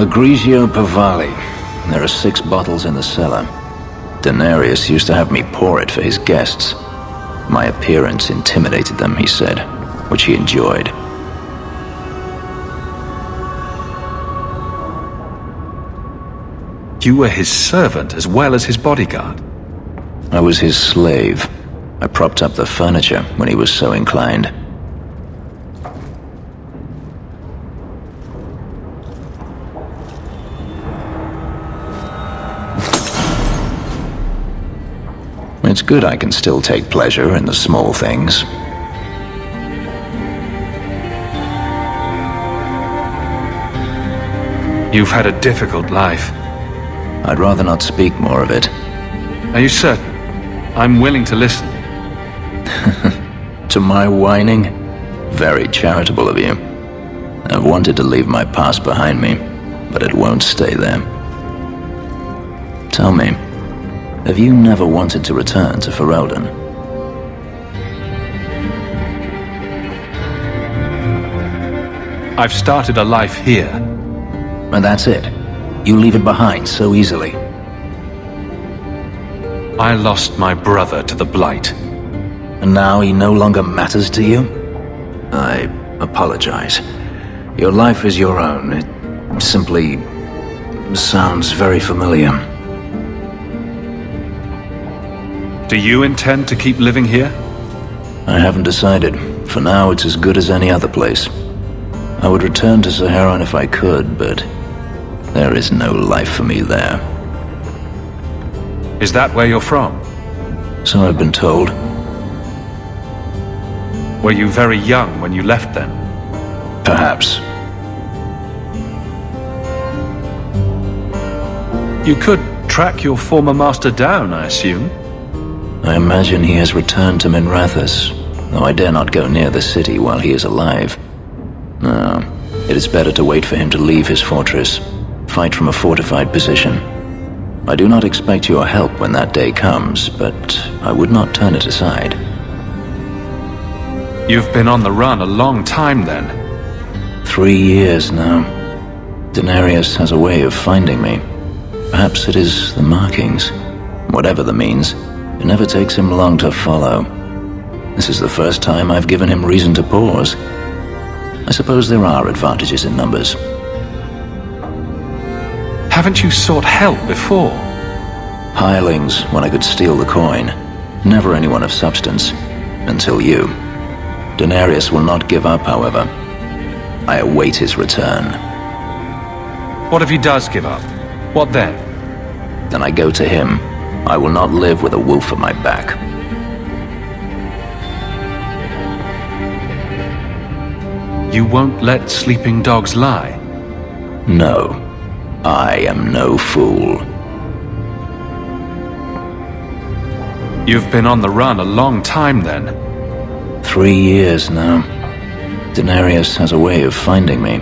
Grigio Pavali. There are 6 bottles in the cellar. Denarius used to have me pour it for his guests. My appearance intimidated them, he said, which he enjoyed. You were his servant as well as his bodyguard? I was his slave. I propped up the furniture when he was so inclined. It's good I can still take pleasure in the small things. You've had a difficult life. I'd rather not speak more of it. Are you certain? I'm willing to listen. To my whining? Very charitable of you. I've wanted to leave my past behind me, but it won't stay there. Tell me, have you never wanted to return to Ferelden? I've started a life here. And that's it? You leave it behind so easily? I lost my brother to the Blight. And now he no longer matters to you? I apologize. Your life is your own. It simply sounds very familiar. Do you intend to keep living here? I haven't decided. For now, it's as good as any other place. I would return to Saharan if I could, but there is no life for me there. Is that where you're from? So I've been told. Were you very young when you left then? Perhaps. You could track your former master down, I assume? I imagine he has returned to Minrathous, though I dare not go near the city while he is alive. No, it is better to wait for him to leave his fortress, fight from a fortified position. I do not expect your help when that day comes, but I would not turn it aside. You've been on the run a long time then. 3 years now. Denarius has a way of finding me. Perhaps it is the markings. Whatever the means, it never takes him long to follow. This is the first time I've given him reason to pause. I suppose there are advantages in numbers. Haven't you sought help before? Hirelings, when I could steal the coin. Never anyone of substance. Until you. Denarius will not give up, however. I await his return. What if he does give up? What then? Then I go to him. I will not live with a wolf at my back. You won't let sleeping dogs lie? No. I am no fool. You've been on the run a long time then. 3 years now. Denarius has a way of finding me.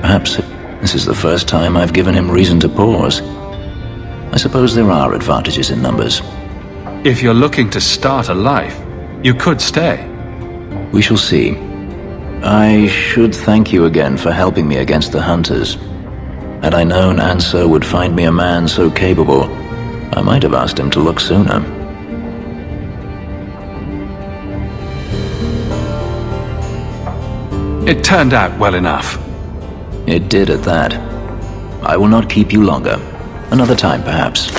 Perhaps this is the first time I've given him reason to pause. I suppose there are advantages in numbers. If you're looking to start a life, you could stay. We shall see. I should thank you again for helping me against the hunters. Had I known Ansar would find me a man so capable, I might have asked him to look sooner. It turned out well enough. It did at that. I will not keep you longer. Another time, perhaps.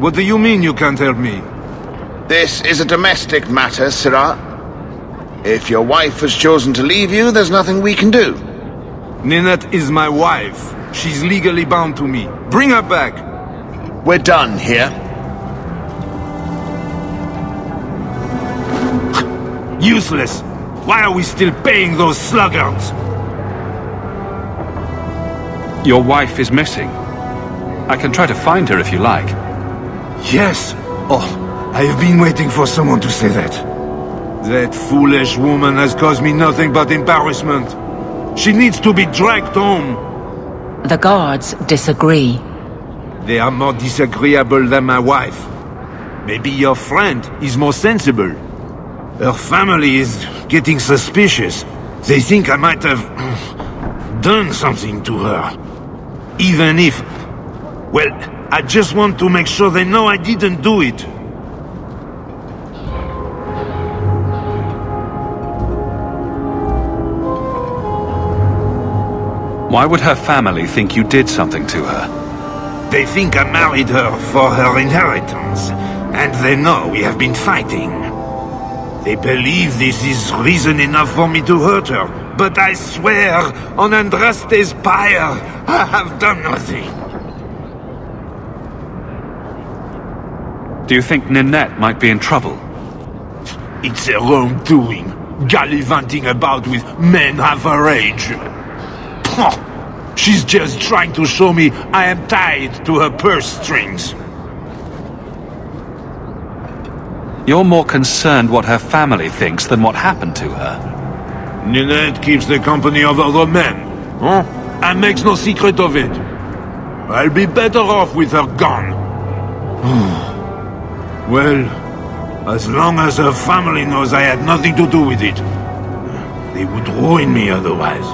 What do you mean you can't help me? This is a domestic matter, Sirrah. If your wife has chosen to leave you, there's nothing we can do. Ninette is my wife. She's legally bound to me. Bring her back. We're done here. Useless. Why are we still paying those sluggards? Your wife is missing. I can try to find her if you like. Yes. Oh, I have been waiting for someone to say that. That foolish woman has caused me nothing but embarrassment. She needs to be dragged home. The guards disagree. They are more disagreeable than my wife. Maybe your friend is more sensible. Her family is getting suspicious. They think I might have done something to her. Even if... well, I just want to make sure they know I didn't do it. Why would her family think you did something to her? They think I married her for her inheritance, and they know we have been fighting. They believe this is reason enough for me to hurt her, but I swear, on Andraste's pyre, I have done nothing. Do you think Ninette might be in trouble? It's her own doing, gallivanting about with men half her age. She's just trying to show me I am tied to her purse strings. You're more concerned what her family thinks than what happened to her. Ninette keeps the company of other men, huh? And makes no secret of it. I'll be better off with her gone. Well, as long as her family knows I had nothing to do with it, they would ruin me otherwise.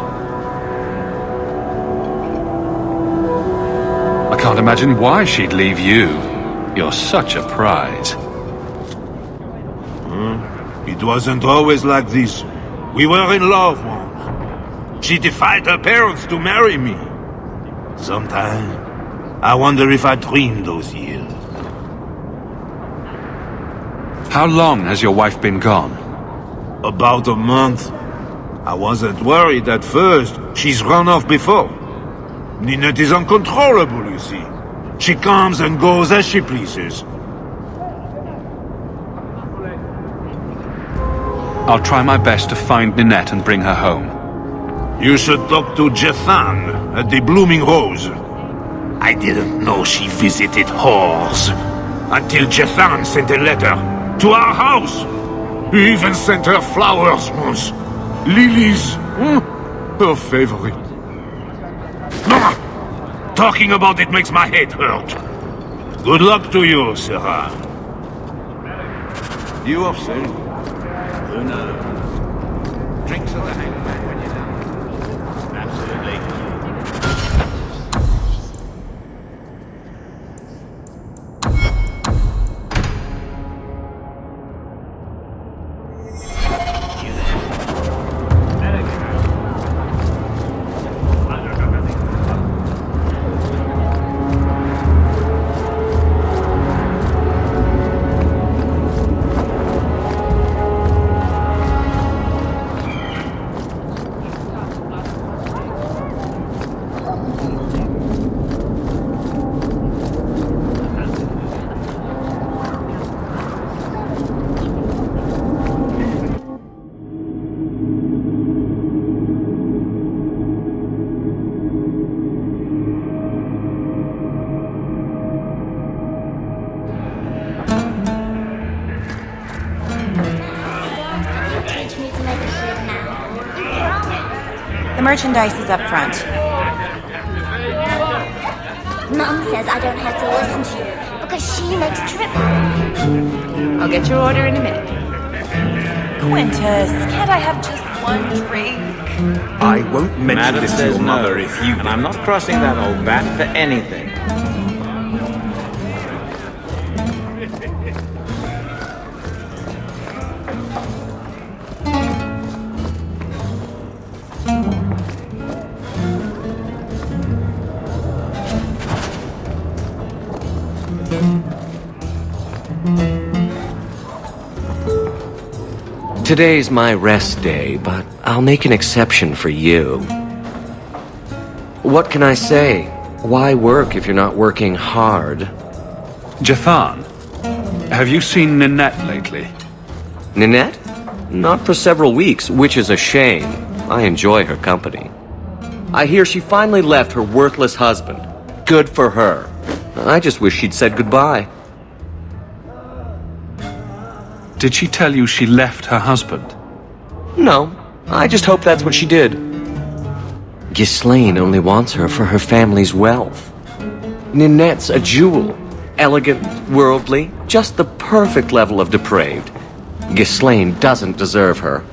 I can't imagine why she'd leave you. You're such a prize. It wasn't always like this. We were in love once. She defied her parents to marry me. Sometimes, I wonder if I dreamed those years. How long has your wife been gone? About a month. I wasn't worried at first. She's run off before. Ninette is uncontrollable, you see. She comes and goes as she pleases. I'll try my best to find Ninette and bring her home. You should talk to Jethan at the Blooming Rose. I didn't know she visited whores until Jethan sent a letter to our house. He even sent her flowers once. Lilies. Her favorite. Talking about it makes my head hurt. Good luck to you, Sarah. You off soon? Who knows? Drinks at the hangman when you're done. Absolutely. The merchandise is up front. Mum says I don't have to listen to you because she makes a trip. I'll get your order in a minute. Quintus, can't I have just one drink? I won't mention Madam this to says your mother no, if you... and I'm not crossing that old bat for anything. Today's my rest day, but I'll make an exception for you. What can I say? Why work if you're not working hard? Jathan, have you seen Ninette lately? Ninette? Not for several weeks, which is a shame. I enjoy her company. I hear she finally left her worthless husband. Good for her. I just wish she'd said goodbye. Did she tell you she left her husband? No, I just hope that's what she did. Ghislaine only wants her for her family's wealth. Ninette's a jewel. Elegant, worldly, just the perfect level of depraved. Ghislaine doesn't deserve her.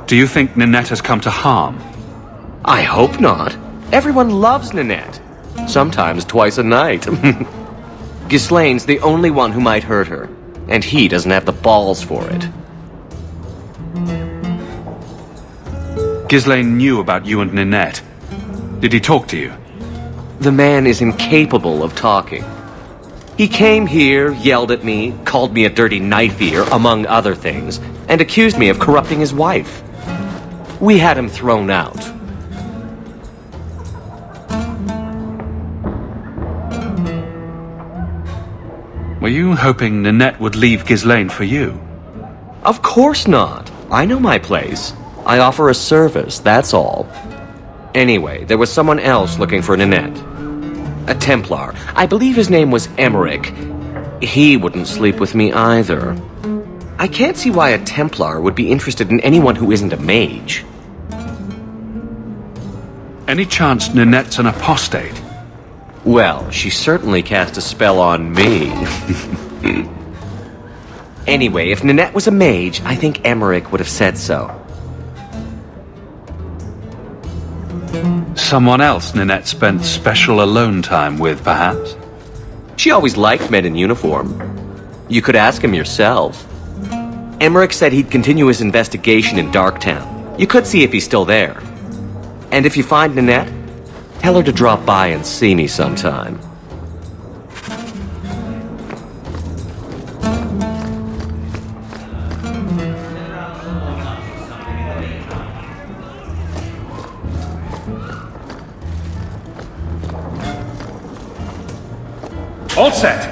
Do you think Ninette has come to harm? I hope not. Everyone loves Ninette. Sometimes twice a night. Ghislaine's the only one who might hurt her, and he doesn't have the balls for it. Ghislaine knew about you and Ninette. Did he talk to you? The man is incapable of talking. He came here, yelled at me, called me a dirty knife-ear, among other things, and accused me of corrupting his wife. We had him thrown out. Were you hoping Ninette would leave Ghislaine for you? Of course not. I know my place. I offer a service, that's all. Anyway, there was someone else looking for Ninette. A Templar. I believe his name was Emmerich. He wouldn't sleep with me either. I can't see why a Templar would be interested in anyone who isn't a mage. Any chance Ninette's an apostate? Well, she certainly cast a spell on me. Anyway, if Ninette was a mage, I think Emmerich would have said so. Someone else Ninette spent special alone time with, perhaps? She always liked men in uniform. You could ask him yourself. Emmerich said he'd continue his investigation in Darktown. You could see if he's still there. And if you find Ninette, tell her to drop by and see me sometime. All set!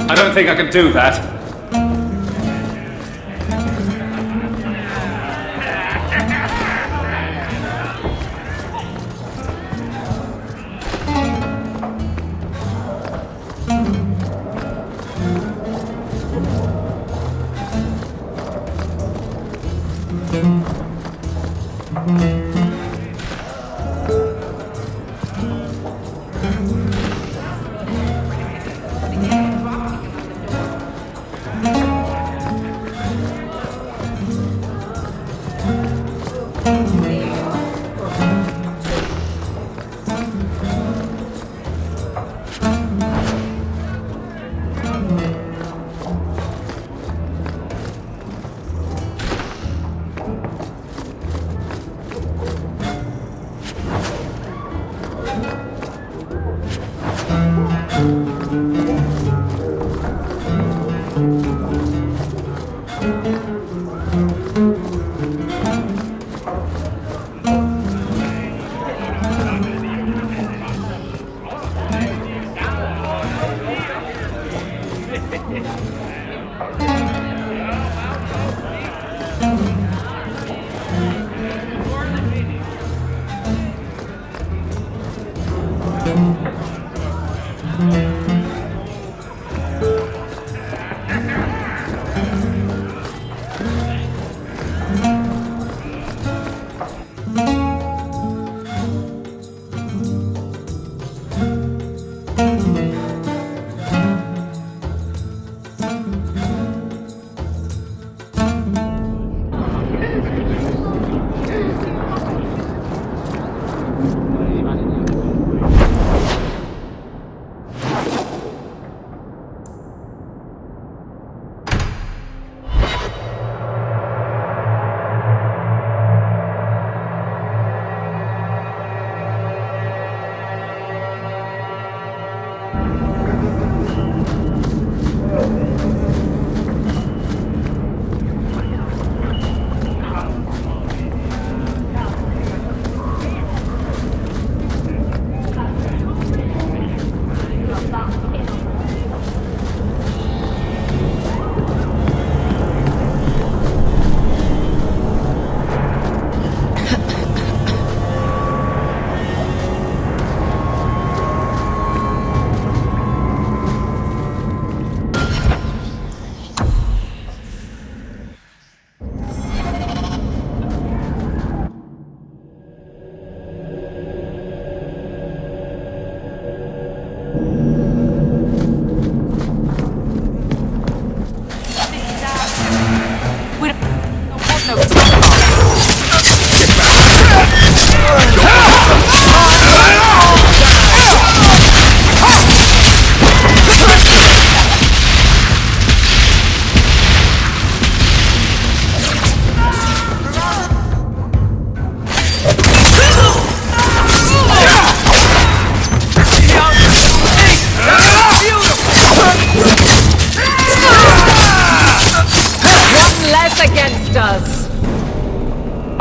I don't think I can do that.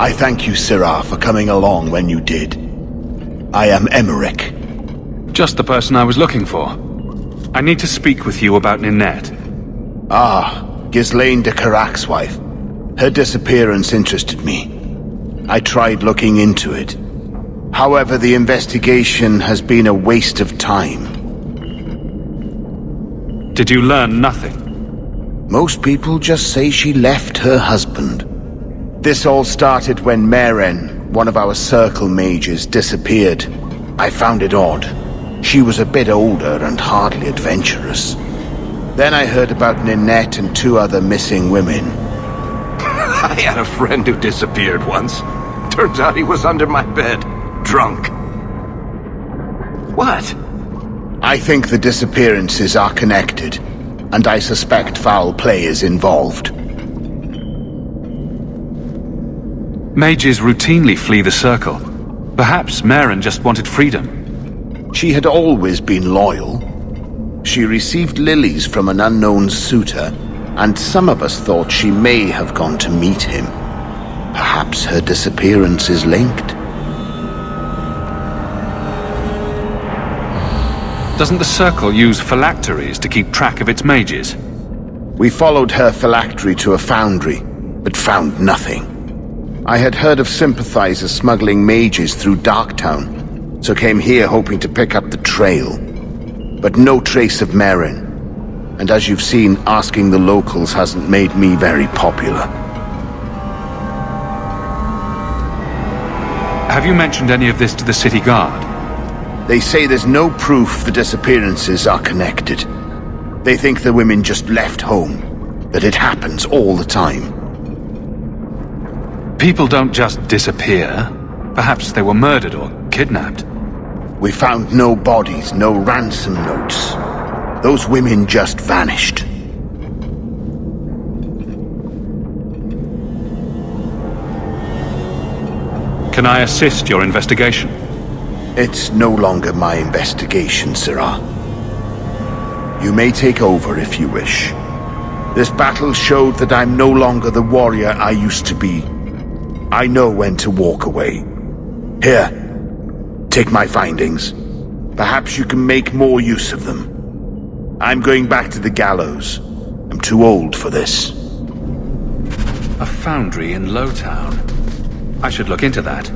I thank you, Syrah, for coming along when you did. I am Emmerich. Just the person I was looking for. I need to speak with you about Ninette. Ah, Ghislaine de Carac's wife. Her disappearance interested me. I tried looking into it. However, the investigation has been a waste of time. Did you learn nothing? Most people just say she left her husband. This all started when Maren, one of our circle mages, disappeared. I found it odd. She was a bit older and hardly adventurous. Then I heard about Ninette and 2 other missing women. I had a friend who disappeared once. Turns out he was under my bed, drunk. What? I think the disappearances are connected, and I suspect foul play is involved. Mages routinely flee the circle. Perhaps Maren just wanted freedom. She had always been loyal. She received lilies from an unknown suitor, and some of us thought she may have gone to meet him. Perhaps her disappearance is linked. Doesn't the circle use phylacteries to keep track of its mages? We followed her phylactery to a foundry, but found nothing. I had heard of sympathizers smuggling mages through Darktown, so came here hoping to pick up the trail. But no trace of Maren. And as you've seen, asking the locals hasn't made me very popular. Have you mentioned any of this to the city guard? They say there's no proof the disappearances are connected. They think the women just left home, that it happens all the time. People don't just disappear. Perhaps they were murdered or kidnapped. We found no bodies, no ransom notes. Those women just vanished. Can I assist your investigation? It's no longer my investigation, Syrah. You may take over if you wish. This battle showed that I'm no longer the warrior I used to be. I know when to walk away. Here, take my findings. Perhaps you can make more use of them. I'm going back to the gallows. I'm too old for this. A foundry in Lowtown. I should look into that.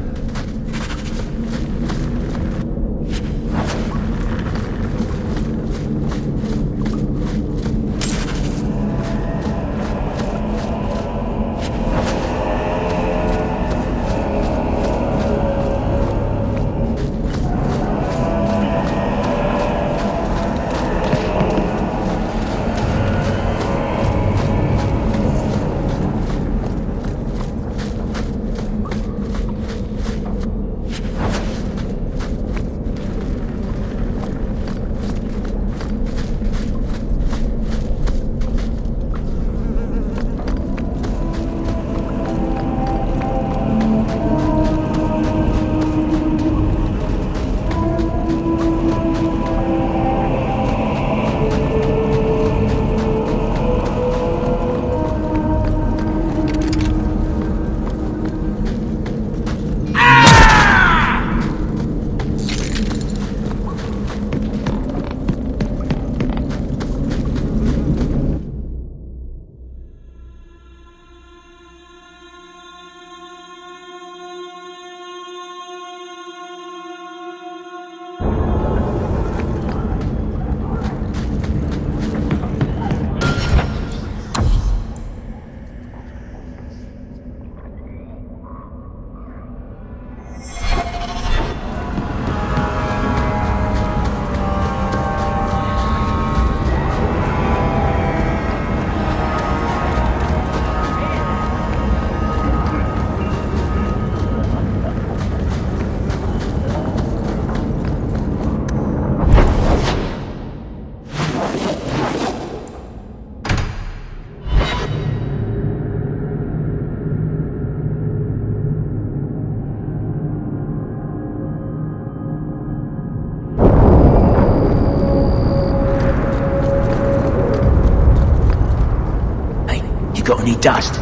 Got any dust?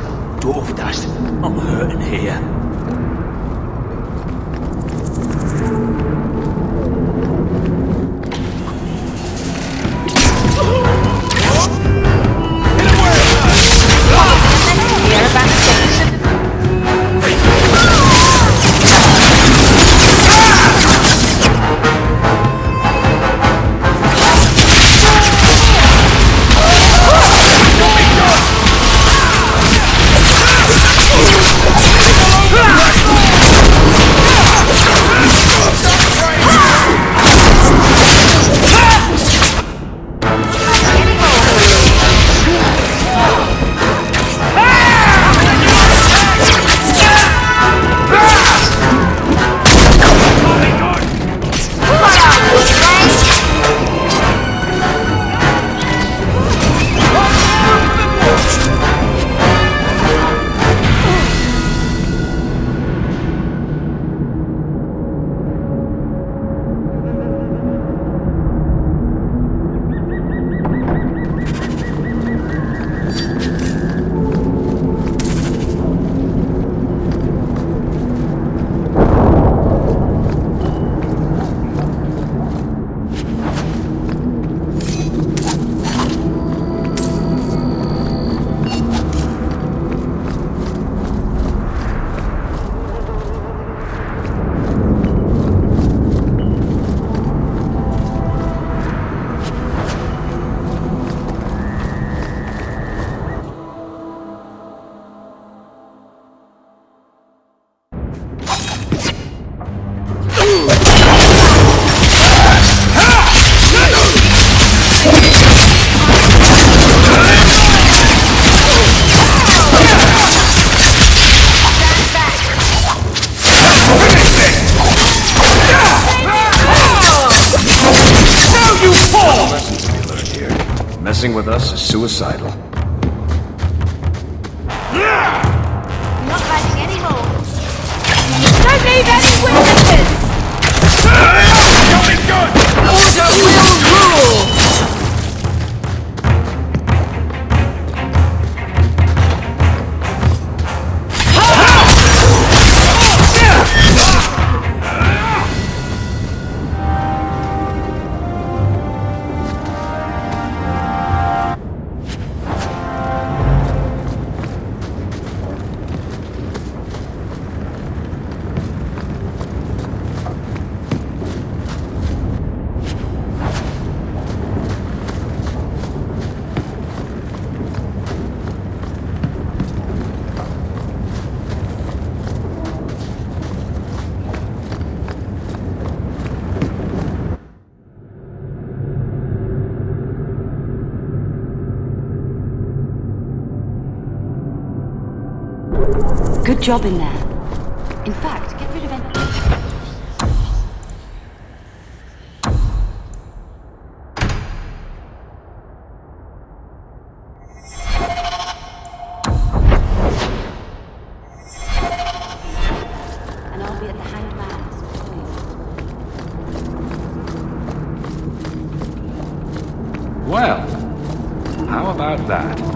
Dwarf dust? I'm hurting here. with us is suicidal. I'm not fighting anymore. Don't leave any witnesses! Going good! Order will rule! Good job in there. In fact, get rid of any... And I'll be at the Hanged Man's with Well, how about that?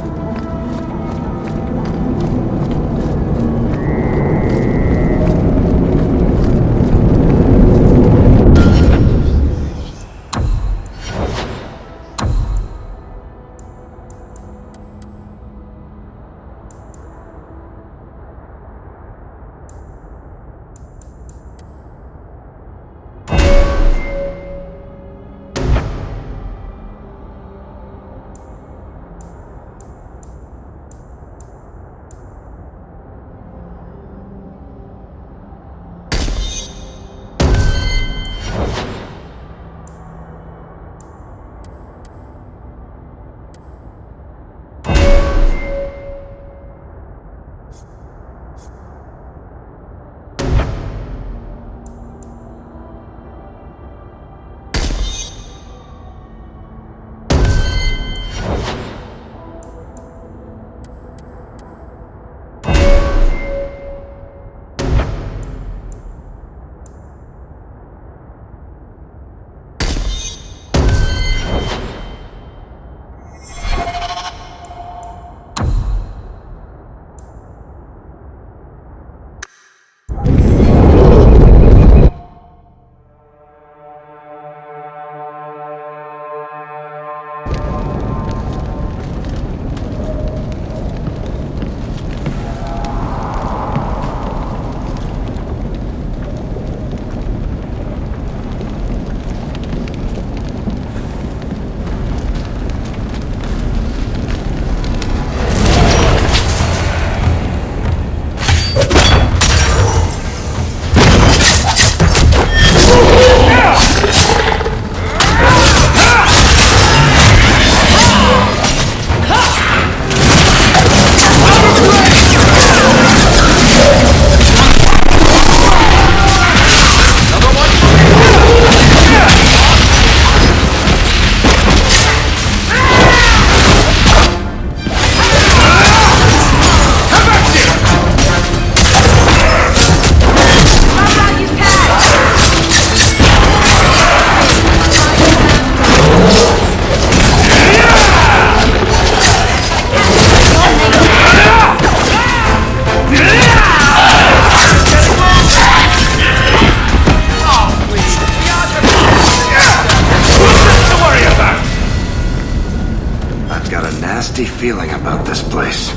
feeling about this place.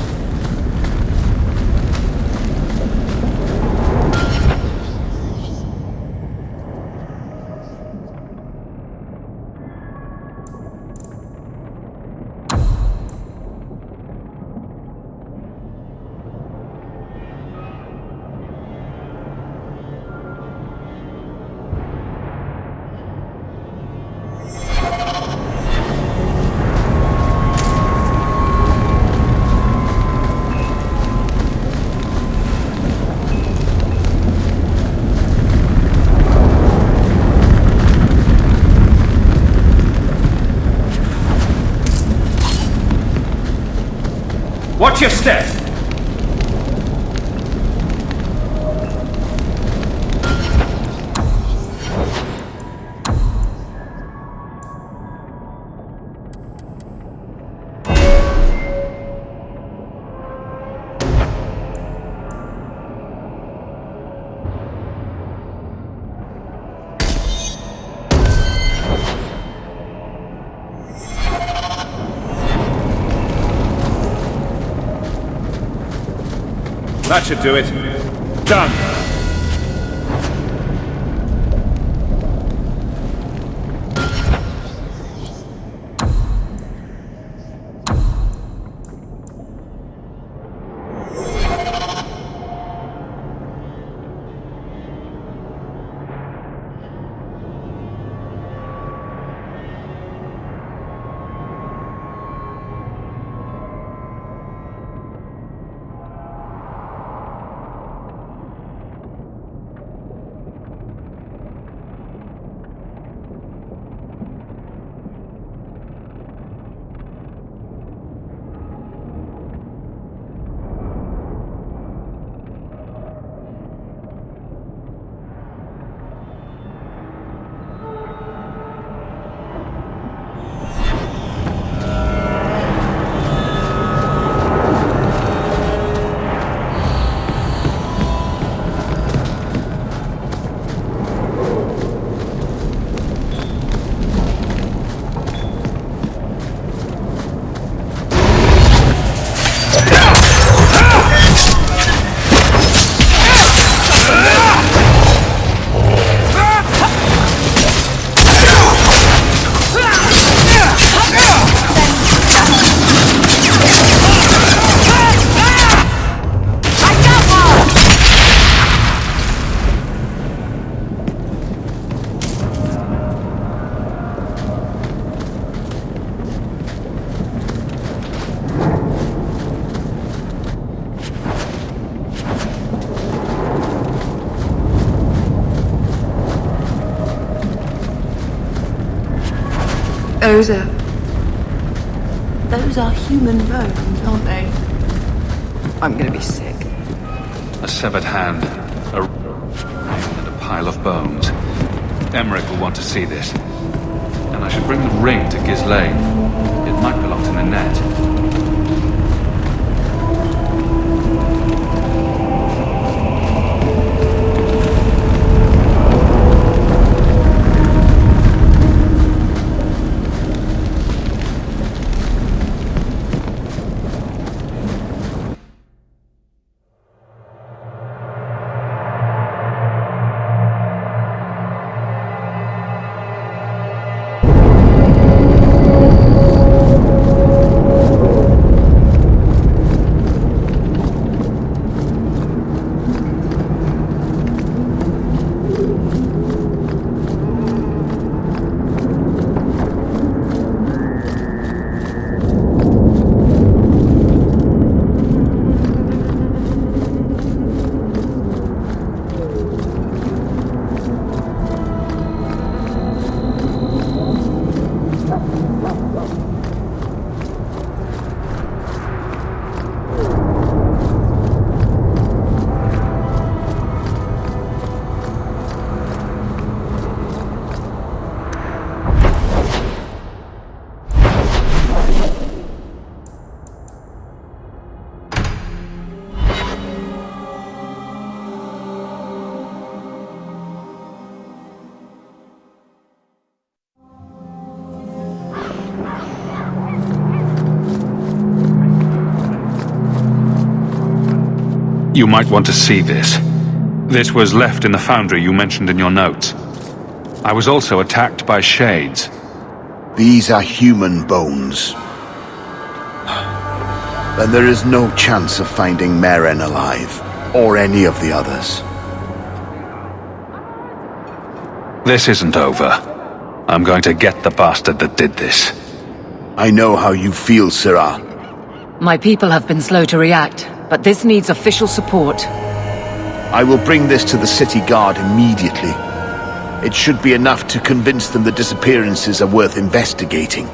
Watch your step! That should do it. Done. Those are human bones, aren't they? I'm gonna be sick. A severed hand, a ring, and a pile of bones. Emmerich will want to see this. And I should bring the ring to Ghislaine. It might belong to Nanette. You might want to see this. This was left in the foundry you mentioned in your notes. I was also attacked by shades. These are human bones. Then there is no chance of finding Meren alive, or any of the others. This isn't over. I'm going to get the bastard that did this. I know how you feel, Syrah. My people have been slow to react, but this needs official support. I will bring this to the city guard immediately. It should be enough to convince them the disappearances are worth investigating.